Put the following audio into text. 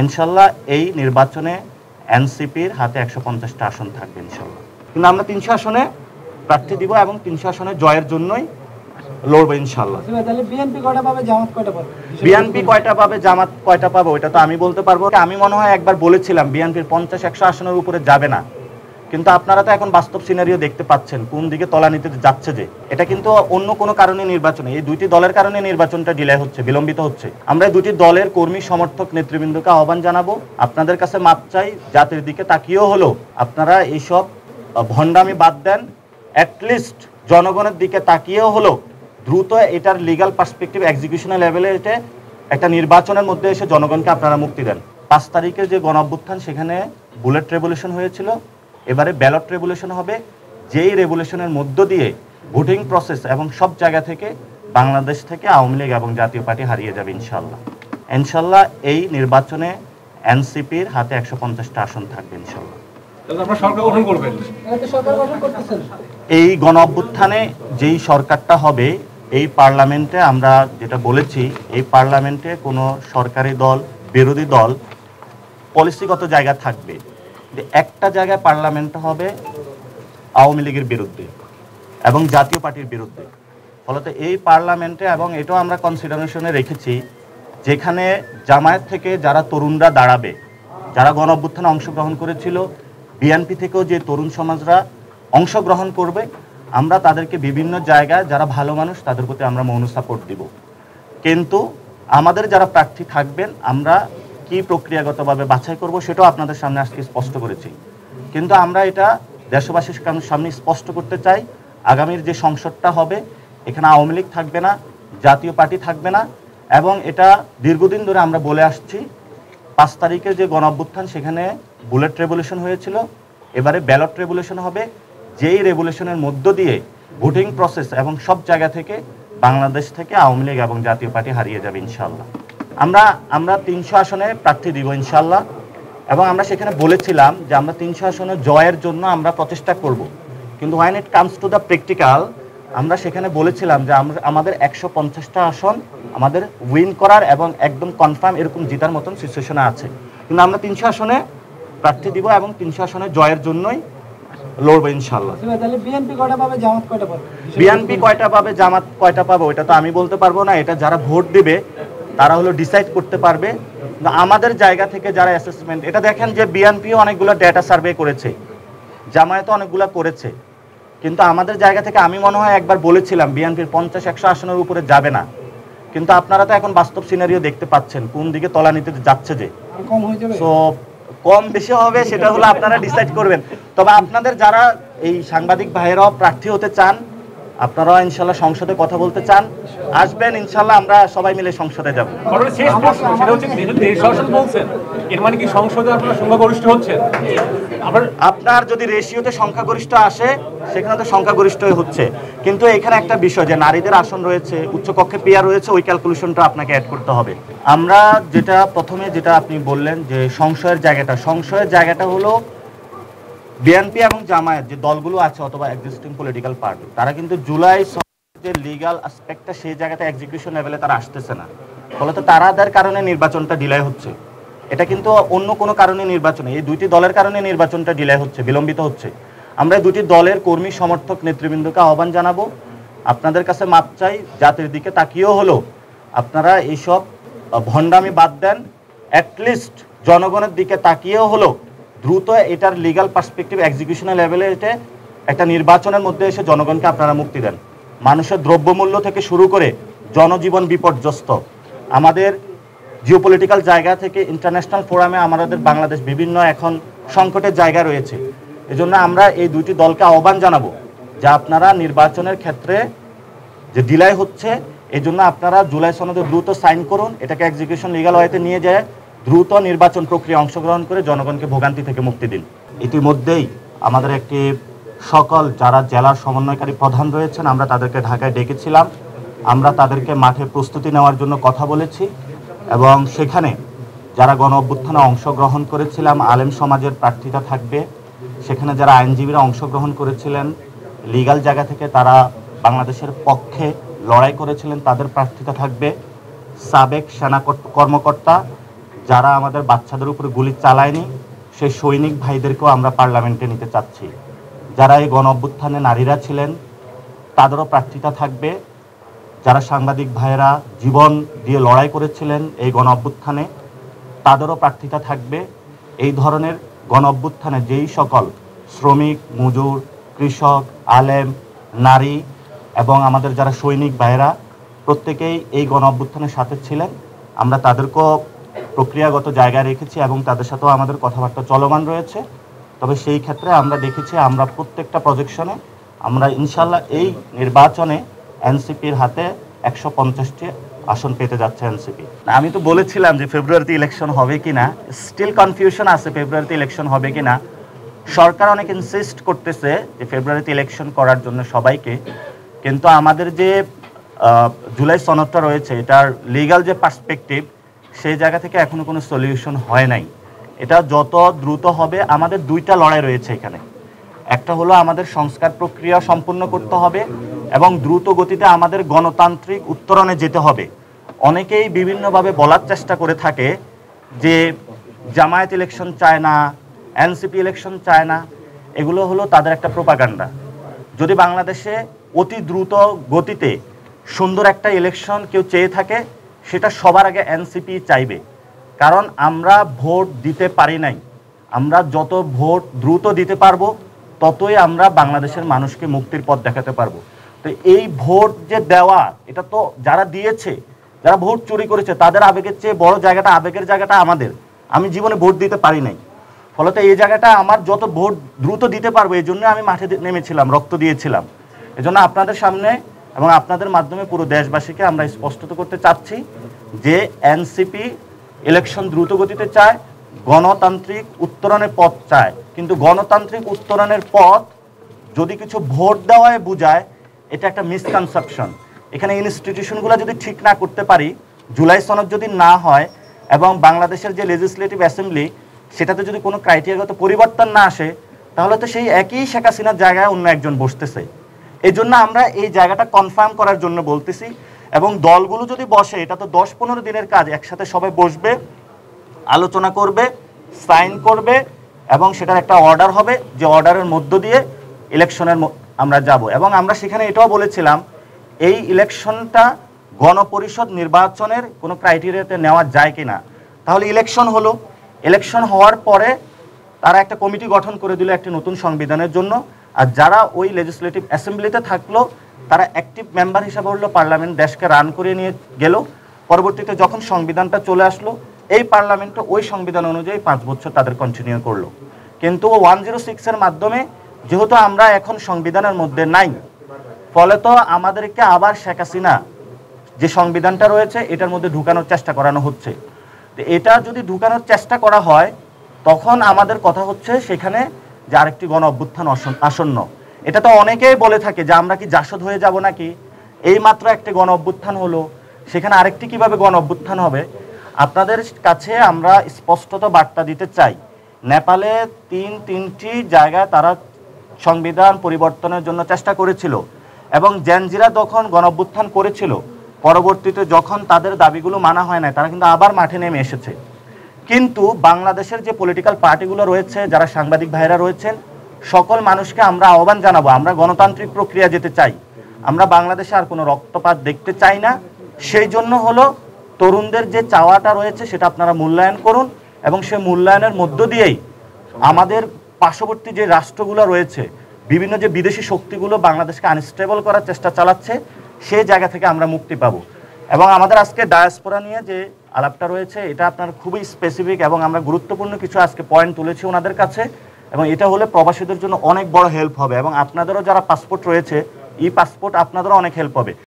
ইনশাল্লাহ এই নির্বাচনে এনসিপির হাতে 150টা আসন থাকবে ইনশাল্লাহ। কিন্তু আমরা 300 আসনে প্রার্থী দিব এবং 300 আসনে জয়ের জন্যই লড়বো ইনশাল্লাহ। বিএনপি কয়টা পাবে, জামাত কয়টা পাবে? বিএনপি কয়টা পাবে, জামাত কয়টা পাবে ওইটা তো আমি বলতে পারবো। আমি মনে হয় একবার বলেছিলাম বিএনপির 50-100 আসনের উপরে যাবে না, কিন্তু আপনারা তো এখন বাস্তব সিনারিও দেখতে পাচ্ছেন কোন দিকে তলানিতে যাচ্ছে। যে এটা কিন্তু অন্য কোনো কারণে নির্বাচনে, এই দুইটি দলের কারণে নির্বাচনটা ডিলে হচ্ছে, বিলম্বিত হচ্ছে। আমরা এই দুটি দলের কর্মী সমর্থক নেতৃবৃন্দকে আহ্বান জানাবো, আপনাদের কাছে মাপ চাই, জাতির দিকে তাকিয়েও হলো আপনারা এইসব ভণ্ডামি বাদ দেন, অ্যাটলিস্ট জনগণের দিকে তাকিয়েও হলো দ্রুত এটার লিগ্যাল পার্সপেক্টিভ এক্সিকিউশনাল লেভেলে এটা একটা নির্বাচনের মধ্যে এসে জনগণকে আপনারা মুক্তি দেন। 5 তারিখের যে গণঅভ্যুত্থান সেখানে বুলেট রেভলিউশন হয়েছিল, এবারে ব্যালট রেভলিউশন হবে, যেই রেভলিউশনের মধ্য দিয়ে ভোটিং প্রসেস এবং সব জায়গা থেকে বাংলাদেশ থেকে আওয়ামী লীগ এবং জাতীয় পার্টি হারিয়ে যাবে ইনশাল্লাহ। ইনশাল্লাহ এই নির্বাচনে এনসিপির হাতে 150টা আসন থাকবে ইনশাল্লাহ। এই গণঅভ্যুত্থানে যেই সরকারটা হবে এই পার্লামেন্টে আমরা যেটা বলেছি, এই পার্লামেন্টে কোনো সরকারি দল বিরোধী দল পলিসিগত জায়গা থাকবে, একটা জায়গায় পার্লামেন্ট হবে আওয়ামী লীগের বিরুদ্ধে এবং জাতীয় পার্টির বিরুদ্ধে। ফলত এই পার্লামেন্টে, এবং এটাও আমরা কনসিডারেশনে রেখেছি, যেখানে জামায়াত থেকে যারা তরুণরা দাঁড়াবে, যারা গণঅভ্যুত্থানে অংশগ্রহণ করেছিল, বিএনপি থেকেও যে তরুণ সমাজরা অংশগ্রহণ করবে, আমরা তাদেরকে বিভিন্ন জায়গায় যারা ভালো মানুষ তাদের প্রতি আমরা মৌন সাপোর্ট দিব। কিন্তু আমাদের যারা প্রার্থী থাকবেন আমরা কি প্রক্রিয়াগতভাবে বাছাই করব সেটাও আপনাদের সামনে আজকে স্পষ্ট করেছি। কিন্তু আমরা এটা দেশবাসীর সামনে স্পষ্ট করতে চাই, আগামীর যে সংসদটা হবে এখানে আওয়ামী লীগ থাকবে না, জাতীয় পার্টি থাকবে না, এবং এটা দীর্ঘদিন ধরে আমরা বলে আসছি। 5 তারিখের যে গণঅভ্যুত্থান সেখানে বুলেট রেভলিউশন হয়েছিল, এবারে ব্যালট রেভলিউশন হবে, যেই রেভলিউশনের মধ্য দিয়ে ভোটিং প্রসেস এবং সব জায়গা থেকে বাংলাদেশ থেকে আওয়ামী লীগ এবং জাতীয় পার্টি হারিয়ে যাবে ইনশাল্লাহ। আমরা 300 আসনে প্রার্থী দিব ইনশাল্লাহ, এবং আমরা সেখানে বলেছিলাম যে আমরা 300 আসনে জয়ের জন্য আমরা প্রচেষ্টা করব। কিন্তু when it comes to the practical, আমরা সেখানে বলেছিলাম যে আমাদের 150টা আসন আমাদের উইন করার এবং একদম কনফার্ম এরকম জিতার মতন সিচুয়েশনে আছে। কিন্তু আমরা 300 আসনে প্রার্থী দিব এবং 300 আসনে জয়ের জন্যই লড়বো ইনশাল্লাহ। বিএনপি কয়টা পাবে, জামাত কয়টা পাবে? বিএনপি কয়টা পাবে, জামাত কয়টা পাবে ওইটা তো আমি বলতে পারবো না, এটা যারা ভোট দিবে তারা হলো ডিসাইড করতে পারবে। আমাদের জায়গা থেকে যারা অ্যাসেসমেন্ট, এটা দেখেন যে বিএনপিও অনেকগুলো ডেটা সার্ভে করেছে, জামায়াতও অনেকগুলো করেছে, কিন্তু আমাদের জায়গা থেকে আমি মনে হয় একবার বলেছিলাম বিএনপির 50-100 আসনের উপরে যাবে না, কিন্তু আপনারা তো এখন বাস্তব সিনারিও দেখতে পাচ্ছেন কোন দিকে তলানিতে যাচ্ছে। যে সো কম বেশি হবে সেটা হলো আপনারা ডিসাইড করবেন। তবে আপনাদের যারা এই সাংবাদিক ভাইয়েরাও প্রার্থী হতে চান, আপনারাও ইনশাল্লাহ সংসদে কথা বলতে চান, আসবেন ইনশাল্লাহ, আমরা সবাই মিলে সংসদে যাব। আপনার যদি রেশিওতে সংখ্যাগরিষ্ঠ আসে সেখানে তো সংখ্যাগরিষ্ঠই হচ্ছে, কিন্তু এখানে একটা বিষয় যে নারীদের আসন রয়েছে, উচ্চকক্ষে পেয়ার রয়েছে, ওই ক্যালকুলেশনটা আপনাকে অ্যাড করতে হবে। আমরা যেটা প্রথমে যেটা আপনি বললেন যে সংশয়ের জায়গাটা হলো বিএনপি এবং জামায়াত যে দলগুলো আছে অথবা এক্সিস্টিং পলিটিক্যাল পার্টি, তারা কিন্তু জুলাই যে লিগ্যাল অ্যাসপেক্টটা সেই জায়গাতে এক্সিকিউশন লেভেলে তারা আসতেছে না, ফলত তারাদের কারণে নির্বাচনটা ডিলে হচ্ছে। এটা কিন্তু অন্য কোনো কারণে নির্বাচনে, এই দুইটি দলের কারণে নির্বাচনটা ডিলে হচ্ছে, বিলম্বিত হচ্ছে। আমরা এই দুটি দলের কর্মী সমর্থক নেতৃবৃন্দকে আহ্বান জানাবো, আপনাদের কাছে মাপ চাই, জাতির দিকে তাকিয়েও হলো আপনারা এইসব ভণ্ডামি বাদ দেন, অ্যাটলিস্ট জনগণের দিকে তাকিয়েও হলো দ্রুত এটার লিগ্যাল পার্সপেক্টিভ এক্সিকিউশনাল লেভেলে এটা একটা নির্বাচনের মধ্যে এসে জনগণকে আপনারা মুক্তি দেন। মানুষের দ্রব্যমূল্য থেকে শুরু করে জনজীবন বিপর্যস্ত, আমাদের জিওপলিটিক্যাল জায়গা থেকে ইন্টারন্যাশনাল ফোরামে আমাদের বাংলাদেশ বিভিন্ন এখন সংকটের জায়গা রয়েছে। এজন্য আমরা এই দুইটি দলকে আহ্বান জানাবো যে আপনারা নির্বাচনের ক্ষেত্রে যে ডিলাই হচ্ছে, এই জন্য আপনারা জুলাই সনদে দ্রুত সাইন করুন, এটাকে এক্সিকিউশন লিগ্যাল ওয়েতে নিয়ে যায় দ্রুত নির্বাচন প্রক্রিয়া অংশগ্রহণ করে জনগণকে ভোগান্তি থেকে মুক্তি দিন। ইতিমধ্যেই আমাদের একটি সকল যারা জেলার সমন্বয়কারী প্রধান রয়েছেন আমরা তাদেরকে ঢাকায় ডেকেছিলাম, আমরা তাদেরকে মাঠে প্রস্তুতি নেওয়ার জন্য কথা বলেছি, এবং সেখানে যারা গণ অভ্যুত্থানে অংশগ্রহণ করেছিলাম আলেম সমাজের প্রার্থীতা থাকবে, সেখানে যারা আইনজীবীরা অংশগ্রহণ করেছিলেন লিগ্যাল জায়গা থেকে তারা বাংলাদেশের পক্ষে লড়াই করেছিলেন তাদের প্রার্থীতা থাকবে, সাবেক সেনা কর্মকর্তা যারা আমাদের বাচ্চাদের উপরে গুলি চালায়নি সেই সৈনিক ভাইদেরকেও আমরা পার্লামেন্টে নিতে চাচ্ছি। যারা এই গণ অভ্যুত্থানে নারীরা ছিলেন তাদেরও প্রার্থিতা থাকবে। যারা সাংবাদিক ভাইয়েরা জীবন দিয়ে লড়াই করেছিলেন এই গণ অভ্যুত্থানে তাদেরও প্রার্থিতা থাকবে। এই ধরনের গণ অভ্যুত্থানে যেই সকল শ্রমিক, মজুর, কৃষক, আলেম, নারী এবং আমাদের যারা সৈনিক ভাইয়েরা প্রত্যেকেই এই গণ অভ্যুত্থানের সাথে ছিলেন, আমরা তাদেরকেও প্রক্রিয়াগত জায়গায় রেখেছি এবং তাদের সাথেও আমাদের কথাবার্তা চলমান রয়েছে। তবে সেই ক্ষেত্রে আমরা দেখেছি আমরা প্রত্যেকটা প্রজেকশনে আমরা ইনশাল্লাহ এই নির্বাচনে এনসিপির হাতে 150টি আসন পেতে যাচ্ছে এনসিপি। আমি তো বলেছিলাম যে ফেব্রুয়ারিতে ইলেকশন হবে কিনা, স্টিল কনফিউশন আছে ফেব্রুয়ারিতে ইলেকশন হবে কিনা। সরকার অনেক ইনসিস্ট করতেছে যে ফেব্রুয়ারিতে ইলেকশন করার জন্য সবাইকে, কিন্তু আমাদের যে জুলাই সনদটা রয়েছে এটার লিগ্যাল যে পার্সপেক্টিভ সেই জায়গা থেকে এখনো কোনো সলিউশন হয় নাই। এটা যত দ্রুত হবে, আমাদের দুইটা লড়াই রয়েছে এখানে। একটা হলো আমাদের সংস্কার প্রক্রিয়া সম্পূর্ণ করতে হবে এবং দ্রুত গতিতে আমাদের গণতান্ত্রিক উত্তরণে যেতে হবে। অনেকেই বিভিন্নভাবে বলার চেষ্টা করে থাকে যে জামায়াত ইলেকশন চায় না, এনসিপি ইলেকশন চায় না। এগুলো হলো তাদের একটা প্রোপাগান্ডা। যদি বাংলাদেশে অতি দ্রুত গতিতে সুন্দর একটা ইলেকশন কেউ চেয়ে থাকে সেটা সবার আগে এনসিপি চাইবে, কারণ আমরা ভোট দিতে পারি নাই। আমরা যত ভোট দ্রুত দিতে পারবো ততই আমরা বাংলাদেশের মানুষকে মুক্তির পথ দেখাতে পারবো। তো এই ভোট যে দেওয়া, এটা তো যারা দিয়েছে, যারা ভোট চুরি করেছে তাদের আবেগের চেয়ে বড় জায়গাটা, আবেগের জায়গাটা আমাদের। আমি জীবনে ভোট দিতে পারি নাই, ফলত এই জায়গাটা আমার যত ভোট দ্রুত দিতে পারবো এই জন্য আমি মাঠে নেমেছিলাম, রক্ত দিয়েছিলাম। এজন্য আপনাদের সামনে এবং আপনাদের মাধ্যমে পুরো দেশবাসীকে আমরা স্পষ্ট করতে চাচ্ছি যে এনসিপি ইলেকশন দ্রুত গতিতে চায়, গণতান্ত্রিক উত্তরণের পথ চায়। কিন্তু গণতান্ত্রিক উত্তরণের পথ যদি কিছু ভোট দেওয়ায় বোঝায়, এটা একটা মিসকনসেপশন। এখানে ইনস্টিটিউশনগুলো যদি ঠিক না করতে পারি, জুলাই সনদ যদি না হয় এবং বাংলাদেশের যে লেজিসলেটিভ অ্যাসেম্বলি সেটাতে যদি কোনো ক্রাইটেরিয়াগত পরিবর্তন না আসে, তাহলে তো সেই একই শেখ হাসিনার জায়গায় অন্য একজন বসতেছে। এই জন্য আমরা এই জায়গাটা কনফার্ম করার জন্য বলতেছি। এবং দলগুলো যদি বসে, এটা তো 10-15 দিনের কাজ, একসাথে সবাই বসবে, আলোচনা করবে, সাইন করবে এবং সেটার একটা অর্ডার হবে, যে অর্ডারের মধ্য দিয়ে ইলেকশনের আমরা যাব। এবং আমরা সেখানে এটাও বলেছিলাম এই ইলেকশনটা গণপরিষদ নির্বাচনের কোনো ক্রাইটেরিয়াতে নেওয়া যায় কিনা। তাহলে ইলেকশন হলো, ইলেকশন হওয়ার পরে তারা একটা কমিটি গঠন করে দিল একটি নতুন সংবিধানের জন্য, আর যারা ওই লেজিসলেটিভ অ্যাসেম্বলিতে থাকলো তারা অ্যাক্টিভ মেম্বার হিসাবে হলো, পার্লামেন্ট দেশকে রান করে নিয়ে গেল। পরবর্তীতে যখন সংবিধানটা চলে আসলো, এই পার্লামেন্টে ওই সংবিধান অনুযায়ী 5 বছর তাদের কন্টিনিউ করলো। কিন্তু 106-এর মাধ্যমে যেহেতু আমরা এখন সংবিধানের মধ্যে নাই, ফলে তো আমাদেরকে আবার শেখ হাসিনা যে সংবিধানটা রয়েছে এটার মধ্যে ঢুকানোর চেষ্টা করানো হচ্ছে। তো এটা যদি ঢুকানোর চেষ্টা করা হয়, তখন আমাদের কথা হচ্ছে সেখানে যে আরেকটি গণ অভ্যুত্থান আসন্ন। এটা তো অনেকেই বলে থাকে যে আমরা কি জাসদ হয়ে যাব নাকি, এই মাত্র একটি গণ অভ্যুত্থান হলো, সেখানে আরেকটি কিভাবে গণ অভ্যুত্থান হবে। আপনাদের কাছে আমরা স্পষ্টত বার্তা দিতে চাই, নেপালে তিনটি জায়গায় তারা সংবিধান পরিবর্তনের জন্য চেষ্টা করেছিল এবং জেনজিরা যখন গণ অভ্যুত্থান করেছিল, পরবর্তীতে যখন তাদের দাবিগুলো মানা হয় না, তারা কিন্তু আবার মাঠে নেমে এসেছে। কিন্তু বাংলাদেশের যে পলিটিক্যাল পার্টিগুলো রয়েছে, যারা সাংবাদিক ভাইরা রয়েছেন, সকল মানুষকে আমরা আহ্বান জানাবো, আমরা গণতান্ত্রিক প্রক্রিয়া যেতে চাই, আমরা বাংলাদেশে আর কোনো রক্তপাত দেখতে চাই না। সেই জন্য হলো তরুণদের যে চাওয়াটা রয়েছে সেটা আপনারা মূল্যায়ন করুন এবং সেই মূল্যায়নের মধ্য দিয়েই আমাদের পার্শ্ববর্তী যে রাষ্ট্রগুলো রয়েছে, বিভিন্ন যে বিদেশি শক্তিগুলো বাংলাদেশকে আনস্টেবল করার চেষ্টা চালাচ্ছে, সেই জায়গা থেকে আমরা মুক্তি পাবো। এবং আমাদের আজকে ডায়াসপোরা নিয়ে যে আলাপটা রয়েছে এটা আপনার খুবই স্পেসিফিক এবং আমরা গুরুত্বপূর্ণ কিছু আজকে পয়েন্ট তুলেছি ওনাদের কাছে, এবং এটা হলে প্রবাসীদের জন্য অনেক বড় হেল্প হবে এবং আপনাদেরও যারা পাসপোর্ট রয়েছে, এই পাসপোর্ট আপনাদেরও অনেক হেল্প হবে।